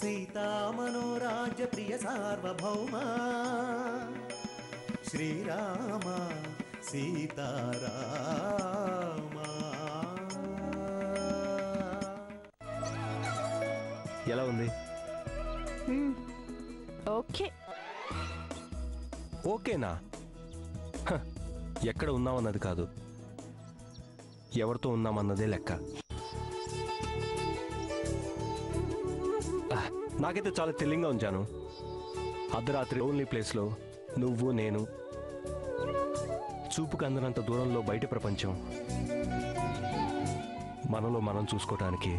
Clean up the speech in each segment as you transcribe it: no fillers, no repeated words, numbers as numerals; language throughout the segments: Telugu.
సీతామనోరాజ్య ప్రియ సార్వభౌమా శ్రీరామ సీతారామా. ఎలా ఉంది? ఓకే. ఓకేనా? ఎక్కడ ఉన్నామన్నది కాదు, ఎవరితో ఉన్నామన్నదే లెక్క. నాకైతే చాలా థ్రిల్లింగ్గా ఉంచాను. అర్ధరాత్రి ఓన్లీ ప్లేస్లో నువ్వు నేను, చూపుకు అందనంత దూరంలో బయట ప్రపంచం, మనలో మనం చూసుకోవటానికి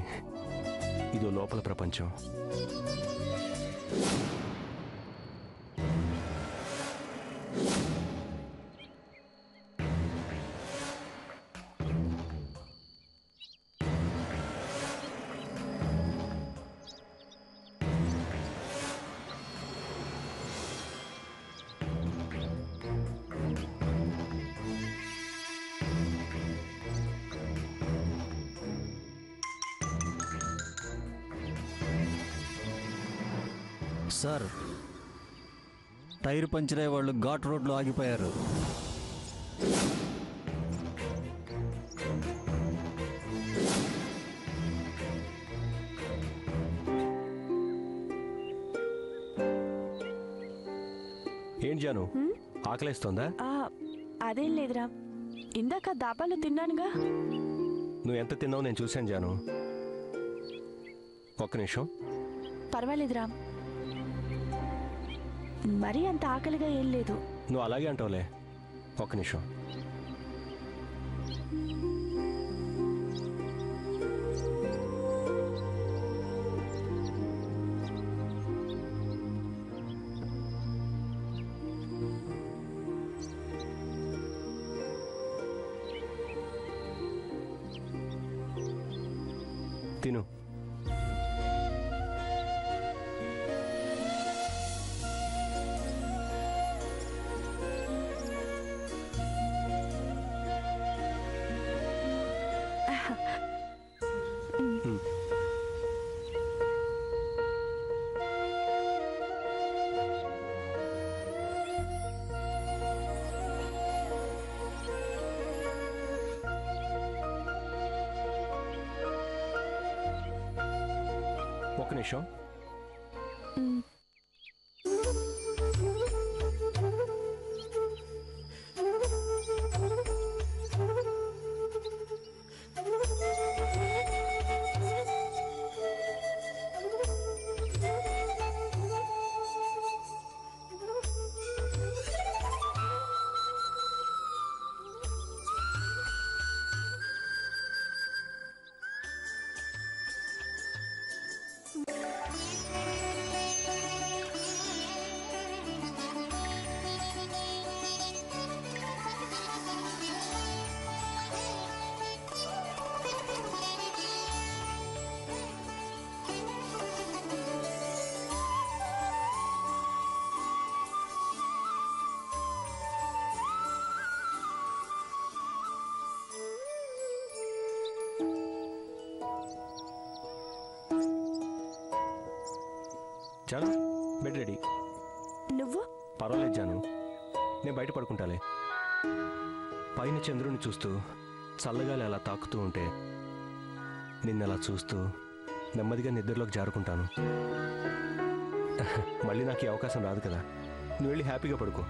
ఇదో లోపల ప్రపంచం. సార్, టైర్ పంచర్ అయ్యే వాళ్ళు ఘాట్ రోడ్లో ఆగిపోయారు. ఏంటి జాను, ఆకలేస్తోందా? అదేం లేదురా, ఇందాక దాబాలో తిన్నానుగా. నువ్వు ఎంత తిన్నావు నేను చూశాను జాను. ఒక్క నిమిషం. పర్వాలేదురా, మరీ అంత ఆకలిగా ఏం లేదు. నువ్వు అలాగే అంటావులే. ఒక్క నిమిషం. తిను. ఒక్క నిమిషం. జాను, బెడ్ రెడీ. నువ్వు? పర్వాలేదు జాను, నేను బయట పడుకుంటాలే. పైన చంద్రుని చూస్తూ చల్లగాలి అలా తాకుతూ ఉంటే నిన్నలా చూస్తూ నెమ్మదిగా నిద్రలోకి జారుకుంటాను. మళ్ళీ నాకు ఈ అవకాశం రాదు కదా. నువ్వు వెళ్ళి హ్యాపీగా పడుకో.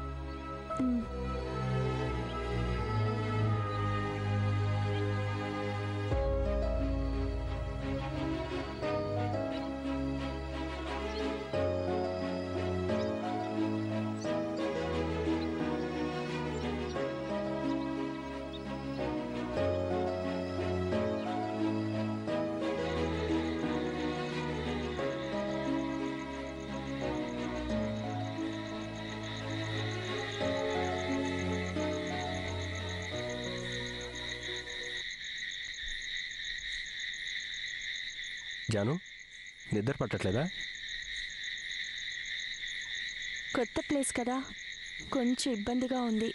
జాను, నిద్ర పట్టట్లేదా? కొత్త ప్లేస్ కదా, కొంచెం ఇబ్బందిగా ఉంది.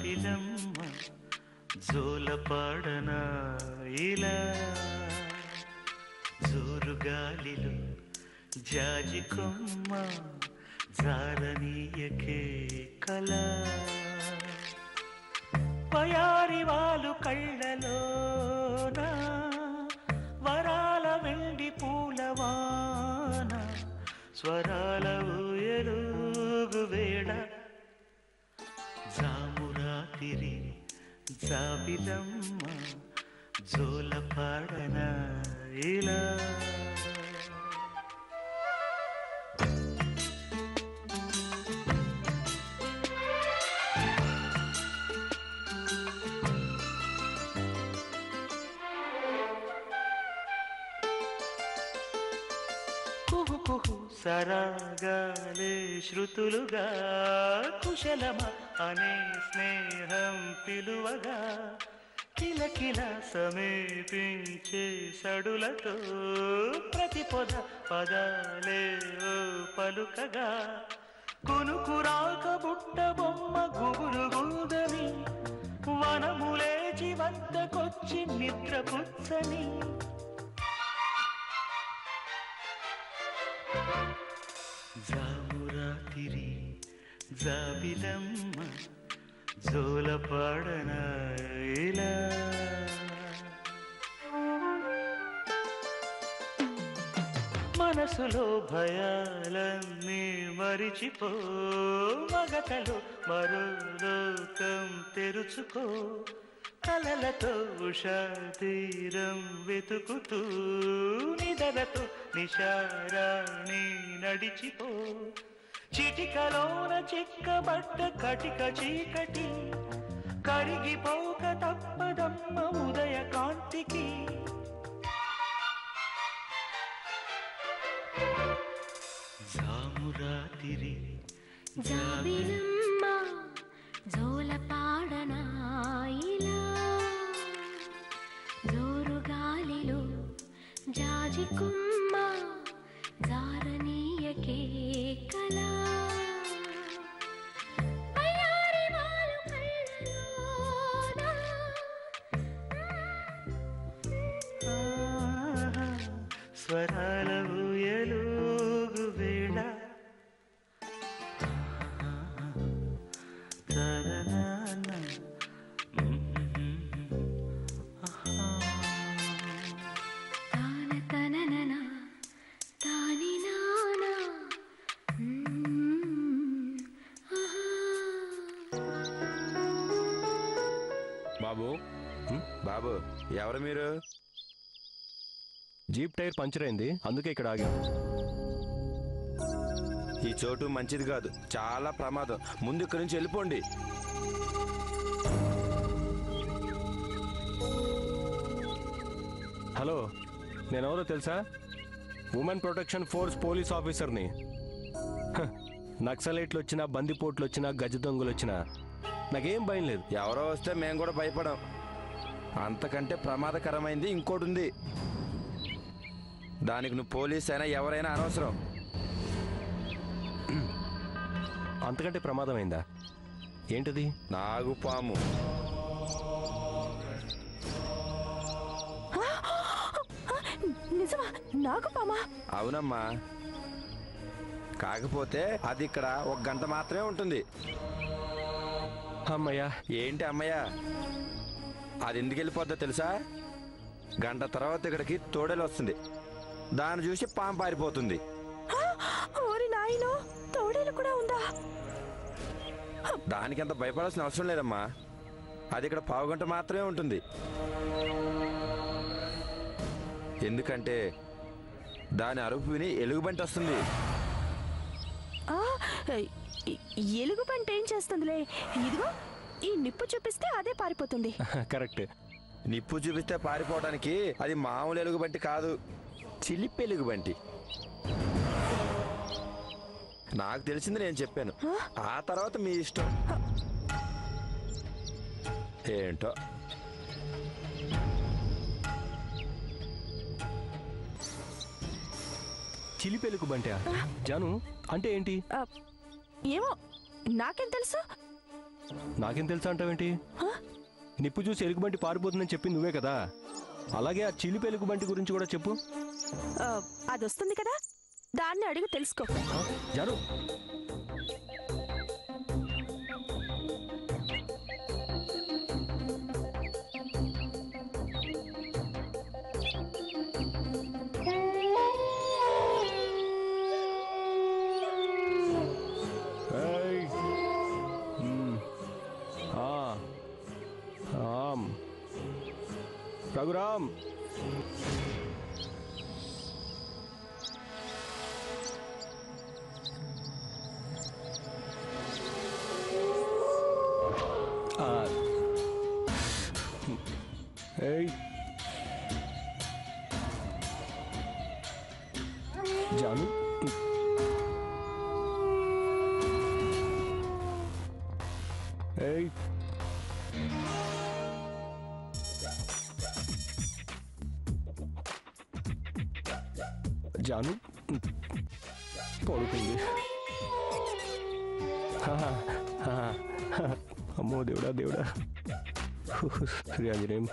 జాబిలమ్మ జోలపాడనా ఇలా జోరుగాలిలో జాజి కొమ్మ జారనీయకే కళ పయారి వాళ్ళు కళ్ళలోన వరాల వెండి పూలవాన స్వరాల ఊయలుగు వేళ జామురాతిరి జాబిలమ్మ జోలపాడన ఇలా సరాగాలే శృతులుగా కుశలమ అనే స్నేహం పిలువగా కిలకిల సమీపించే సడులతో ప్రతి పొద పదాలే పలుకగా కునుకురాక బుట్ట బొమ్మ గుబులు గుందని వనములేచి వద్దకొచ్చి నిద్రపుచ్చని జామురాతిరి జాబిలమ్మ జోలపాడన ఇలా మనసులో భయాలన్నీ మరిచిపో మగతలో మరో లోకం తెరుచుకో కలలతో ఉషా తీరం వెతుకుతూ నిదలతో నిశారాణి నడిచిపో చిటికలోన చిక్కబడ్డ కటిక చీకటి కరిగిపోక తప్పదమ్మ ఉదయ కాంతికి జామురాతిరి జాబిలమ్మ జోలపాడనా ఇలా జోరుగాలిలో జాజి కొమ్మ జారనీయకే కళ పయారి వాళ్ళు కళ్ళలోన స్వరాల ఊయలుగు వేళ బాబు బాబు ఎవరు మీరు? జీప్ టైర్ పంచర్ అయింది, అందుకే ఇక్కడ ఆగాం. ఈ చోటు మంచిది కాదు, చాలా ప్రమాదం. ముందు ఇక్కడి నుంచి వెళ్ళిపోండి. హలో, నేనెవరో తెలుసా? ఉమెన్ ప్రొటెక్షన్ ఫోర్స్ పోలీస్ ఆఫీసర్ని. నక్సలైట్లు వచ్చినా, బందిపోట్లు వచ్చినా, గజ దొంగలు వచ్చినా నాకేం భయం లేదు. ఎవరో వస్తే మేము కూడా భయపడం. అంతకంటే ప్రమాదకరమైంది ఇంకోటి ఉంది. దానికి నువ్వు పోలీస్ అయినా ఎవరైనా అనవసరం. అంతకంటే ప్రమాదమైందా? ఏంటది? నాగుపాము. నిజమా? నాగుపామా? అవునమ్మా, కాకపోతే అది ఇక్కడ 1 గంట మాత్రమే ఉంటుంది. అమ్మయ్యా. ఏంటి అమ్మయ్య? అది ఎందుకు వెళ్ళిపోద్దో తెలుసా? గంట తర్వాత ఇక్కడికి తోడేలు వస్తుంది. దాన్ని చూసి పాము పారిపోతుంది. ఓరి నాయనో, తోడేలు కూడా ఉందా? దానికి అంత భయపడాల్సిన అవసరం లేదమ్మా. అది ఇక్కడ 1/2 గంట మాత్రమే ఉంటుంది. ఎందుకంటే దాని అరుపు విని ఎలుగుబంటి వస్తుంది. ఎలుగుబంటి ఏం చేస్తుందిలే? ఇదిగో ఈ నిప్పు చూపిస్తే అదే పారిపోతుంది. కరెక్ట్. నిప్పు చూపిస్తే పారిపోవడానికి అది మామూలు ఎలుగుబంటి కాదు, చిలిపి ఎలుగుబంటి. నాకు తెలిసింది నేను చెప్పాను, ఆ తర్వాత మీ ఇష్టం. ఏంటో చిలిపెలుకు బంటా? జాను అంటే ఏంటి? ఏమో, నాకేం తెలుసు. నాకేం తెలుసా అంటావేంటి? నిప్పు చూసి ఎలుగుబంటి పారిపోతుందని చెప్పింది నువ్వే కదా. అలాగే ఆ చిలిపి ఎలుగుబంటి గురించి కూడా చెప్పు. అది వస్తుంది కదా, దాన్ని అడిగి తెలుసుకో. జాను, రఘురామ్, జాను, జాను పడుకుంది. అమ్మో దేవుడా దేవుడా, శ్రీ ఆంజనేయం.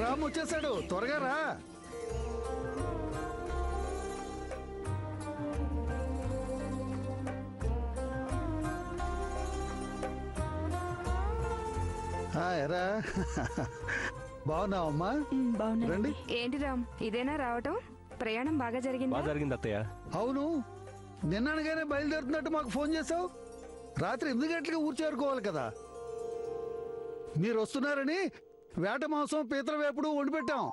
రామ్ వచ్చేసాడు, త్వరగా రా. ఎరా బాగున్నావమ్మా? రండి. ఏంటి రామ్, ఇదేనా రావటం? ప్రయాణం బాగా జరిగింది. బాగా జరిగింది అత్తయ్య. అవును, నిన్ననగానే బయలుదేరుతున్నట్టు మాకు ఫోన్ చేసావు. రాత్రి 8 గంటలకి ఊరు చేరుకోవాలి కదా. మీరు వస్తున్నారని వేట మాంసం, పీతల వేపుడు వండి పెట్టాం.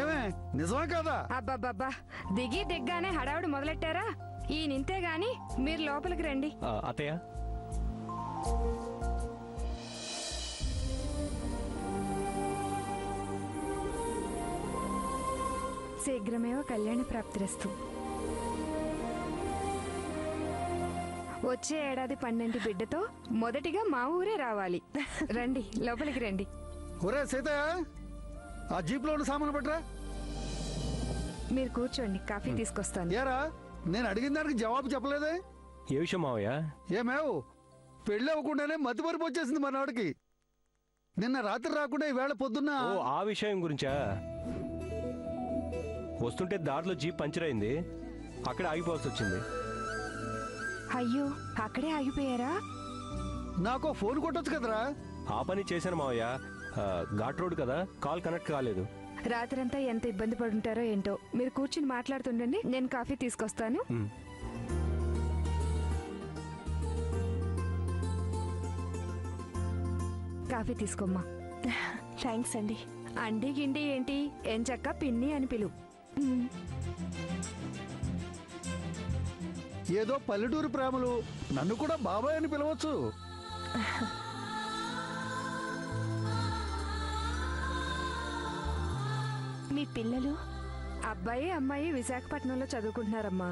ఏమే, నిజమా కదా? అబ్బాబ్బా, దిగ్గానే హడావుడి మొదలెట్టారా? ఈ నింతే గాని మీరు లోపలికి రండి. అత్తయ్య, శీఘ్రమేవ కళ్యాణ ప్రాప్తిరస్తు. వచ్చే ఏడాది 12 బిడ్డతో మొదటిగా మా ఊరే రావాలి. రండి, లోపలికి రండి. ఒరే సీతయ్య, ఆ జీప్ లో సామాను పట్టరా. మీరు కూర్చోండి, కాఫీ తీసుకొస్తాను. ఏరా, నేను అడిగిన దానికి జవాబు చెప్పలేదే? ఏ విషయం మావయ్య? ఏమేవ్, పెళ్ళి అవ్వకుండానే మతిమరుపు వచ్చేసింది మా నాడికి. నిన్న రాత్రి రాకుండా ఈవేళ పొద్దున్న. ఆ విషయం గురించా? వస్తుంటే దారిలో జీప్ పంచర్ అయింది, అక్కడ ఆగిపోవాల్సి వచ్చింది. అయ్యో, అక్కడే ఆగిపోయారా? నాకు ఫోన్ కొట్టొచ్చు కదరా. ఆ పని చేశాను మావయ్య. ఘాట్ రోడ్ కదా, కాల్ కనెక్ట్ కాలేదు. రాత్రంతా ఎంత ఇబ్బంది పడుంటారో ఏంటో. మీరు కూర్చుని మాట్లాడుతుండండి, నేను కాఫీ తీసుకొస్తాను. కాఫీ తీసుకోమ్మా. థ్యాంక్స్ అండి. అండి గిండి ఏంటి, ఎంచక్క పిన్ని అని పిలు. ఏదో పల్లెటూరు ప్రేమలు, నన్ను కూడా బాబాయ్ అని పిలవచ్చు. మీ పిల్లలు? అబ్బాయి అమ్మాయి విశాఖపట్నంలో చదువుకుంటున్నారమ్మా.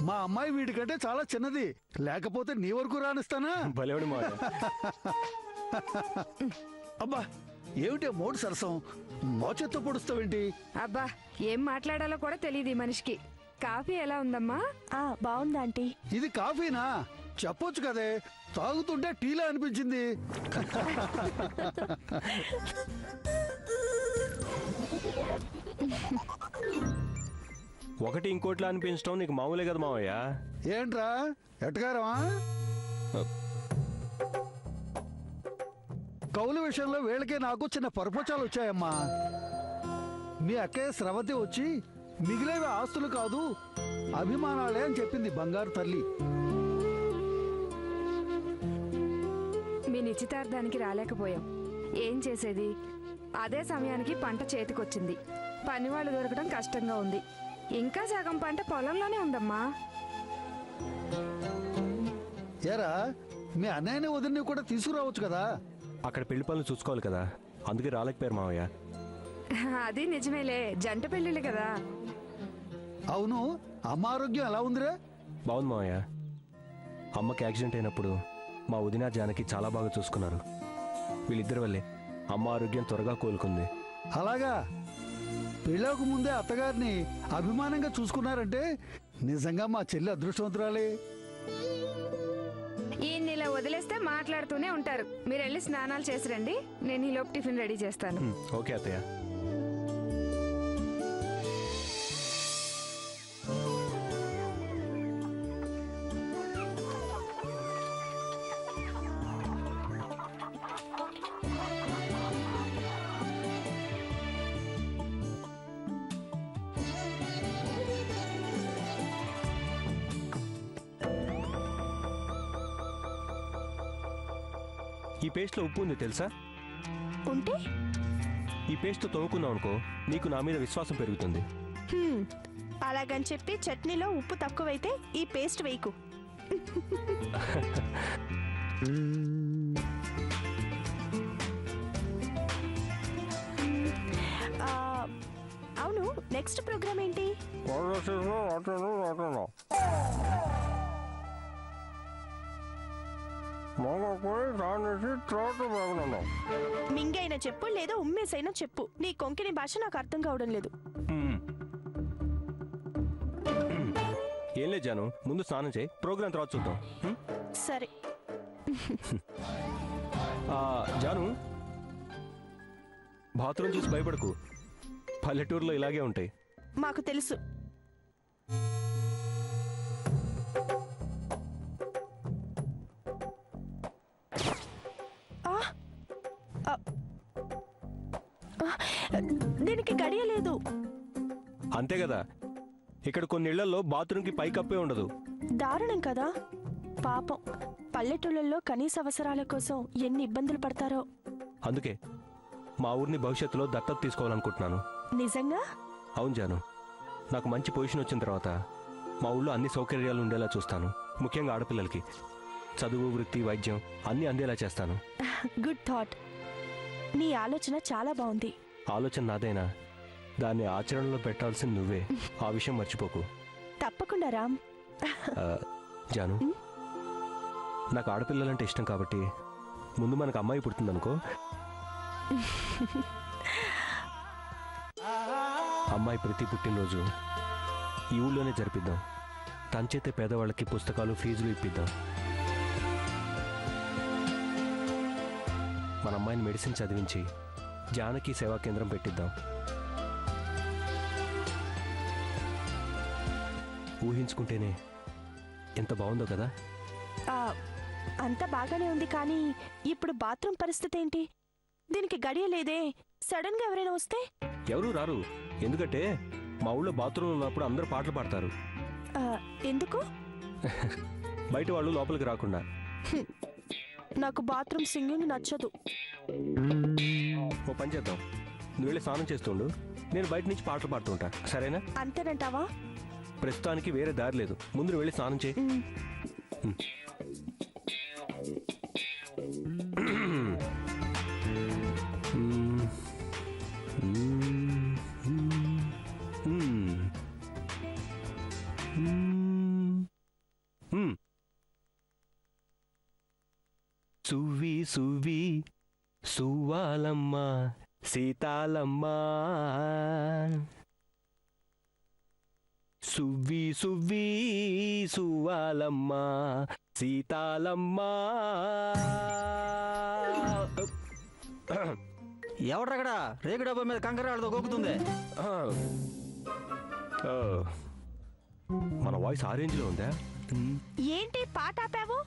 మా అమ్మాయి వీడికంటే చాలా చిన్నది, లేకపోతే నీ వరకు రానిస్తానా? భలేవాడు మావయ్య. అబ్బా, ఏమిటే మోడు సరసం, మోచెత్తో పొడుస్తావేంటి? అబ్బా, ఏం మాట్లాడాలో కూడా తెలియదు ఈ మనిషికి. కాఫీ ఎలా ఉందమ్మా? బాగుందా ఆంటీ? ఇది కాఫీనా? చెప్పొచ్చు కదే, తాగుతుంటే టీలా అనిపించింది. ఒకటి ఇంకోట్లా అనిపించడం నీకు మామూలే కదా మావయ్య. ఏంట్రా ఎట్టగారమా? కౌలు విషయంలో వీళ్ళకే నాకు చిన్న పరపచాలు వచ్చాయమ్మా. మీ అక్కయ్య స్రవంతి వచ్చి మిగిలేవి ఆస్తులు కాదు అభిమానాలే అని చెప్పింది బంగారు తల్లి. మీ నిశ్చితార్థానికి రాలేకపోయాం, ఏం చేసేది? అదే సమయానికి పంట చేతికొచ్చింది. పని వాళ్ళు దొరకడం కష్టంగా ఉంది. ఇంకా సగం పంట పొలంలోనే ఉందమ్మా. ఏరా మీ అన్నయ్యని వదిలిని కూడా తీసుకురావచ్చు కదా. అక్కడ పెళ్లి పనులు చూసుకోవాలి కదా, అందుకే రాలేకపోయారు మావయ్య. అది నిజమేలే, జంట పెళ్ళిళ్ళు కదా. అవును, అమ్మ ఆరోగ్యం ఎలా ఉందిరా? బాగుంది మావయ్య. అమ్మకి యాక్సిడెంట్ అయినప్పుడు మా వదిన జానకి చాలా బాగా చూసుకున్నారు. వీళ్ళిద్దరి వల్లే అమ్మ ఆరోగ్యం త్వరగా కోలుకుంది. అలాగా, పెళ్ళకు ముందే అత్తగారిని అభిమానంగా చూసుకున్నారంటే నిజంగా మా చెల్లి అదృష్టవంతురాలే. ఈయన ఇలా వదిలేస్తే మాట్లాడుతూనే ఉంటారు. మీరు వెళ్ళి స్నానాలు చేసి రండి, నేను ఈలోపు టిఫిన్ రెడీ చేస్తాను. ఓకే అత్తయ్య. ఈ పేస్ట్లో ఉప్పు ఉంది తెలుసా? ఉంటే ఈ పేస్ట్తో తోముకున్నావు అనుకో, నీకు నా మీద విశ్వాసం పెరుగుతుంది. అలాగని చెప్పి చట్నీలో ఉప్పు తక్కువైతే ఈ పేస్ట్ వేయకు. అవును, నెక్స్ట్ ప్రోగ్రామ్ ఏంటి? మింగైనా చెప్పు లేదా ఉమ్మేసైనా చెప్పు, నీ కొంకణి భాష నాకు అర్థం కావడం లేదు. ఏం లేదు జాను, ముందు స్నానం చేయి, ప్రోగ్రాం తర్వాత చూద్దాం. సరే. జాను, బాత్రూమ్ చూసి భయపడకు, పల్లెటూరులో ఇలాగే ఉంటాయి. మాకు తెలుసు. దీనికి గడియ లేదు. అంతే కదా, ఇక్కడ కొన్ని ఇళ్లలో బాత్రూమ్కి పైకప్పే ఉండదు. దారుణం కదా పాపం. పల్లెటూళ్ళల్లో కనీస అవసరాల కోసం ఎన్ని ఇబ్బందులు పడతారో. అందుకే మా ఊరిని భవిష్యత్తులో దత్తత తీసుకోవాలనుకుంటున్నాను. నిజంగా? అవును జాను, నాకు మంచి పొజిషన్ వచ్చిన తర్వాత మా ఊళ్ళో అన్ని సౌకర్యాలు ఉండేలా చూస్తాను. ముఖ్యంగా ఆడపిల్లలకి చదువు, వృత్తి, వైద్యం అన్నీ అందేలా చేస్తాను. Good thought. నీ ఆలోచన చాలా బాగుంది. ఆలోచన నాదైనా దాన్ని ఆచరణలో పెట్టాల్సింది నువ్వే. ఆ విషయం మర్చిపోకు. తప్పకుండా రామ్. జాను, నాకు ఆడపిల్లలంటే ఇష్టం కాబట్టి ముందు మనకు అమ్మాయి పుడుతుందనుకో, అమ్మాయి ప్రతి పుట్టినరోజు ఈ ఊళ్ళోనే జరిపిద్దాం. తన చేతే పేదవాళ్ళకి పుస్తకాలు, ఫీజులు ఇప్పిద్దాం. మన అమ్మాయిని మెడిసిన్ చదివించి జానకి సేవా కేంద్రం పెట్టిద్దాం. ఊహించుకుంటేనే ఎంత బాగుందో కదా. అంత బాగానే ఉంది, కానీ ఇప్పుడు బాత్రూమ్ పరిస్థితి ఏంటి? దీనికి గడియ లేదే. సడన్ గా ఎవరైనా వస్తే? ఎవరు రారు, ఎందుకంటే మా ఊళ్ళో బాత్రూమ్ ఉన్నప్పుడు అందరూ పాటలు పాడతారు. ఎందుకు? బయట వాళ్ళు లోపలికి రాకుండా. నాకు బాత్రూమ్ సింగింగ్ నచ్చదు. ఓ పని చేద్దాం, నువ్వు వెళ్ళి స్నానం చేస్తుండు, నేను బయట నుంచి పాటలు పాడుతూ ఉంటా, సరేనా? అంతేనంటావా? ప్రస్తుతానికి వేరే దారి లేదు, ముందు నువ్వు వెళ్ళి స్నానం చేయి. సువ్వి సువ్వి సువ్వాలమ్మ సీతాలమ్మ, సువ్వి సువ్వి సువ్వాలమ్మ సీతాలమ్మ. ఎవడ్రక్కడ రేగు డబ్బా మీద కంకరాలతో గోకుతుంది? మన వాయిస్ ఆ రేంజ్లో ఉందా? ఏంటి పాట ఆపావు?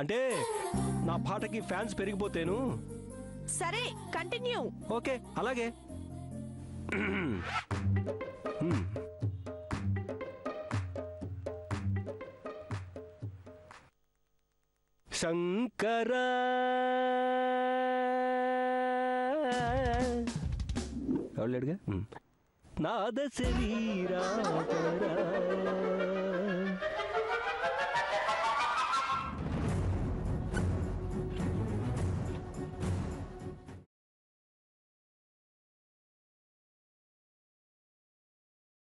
అంటే నా పాటకి ఫ్యాన్స్ పెరిగిపోతేను. సరే, కంటిన్యూ. ఓకే, అలాగే. శంకర ఎవరు లేడుగా నాద శరీరా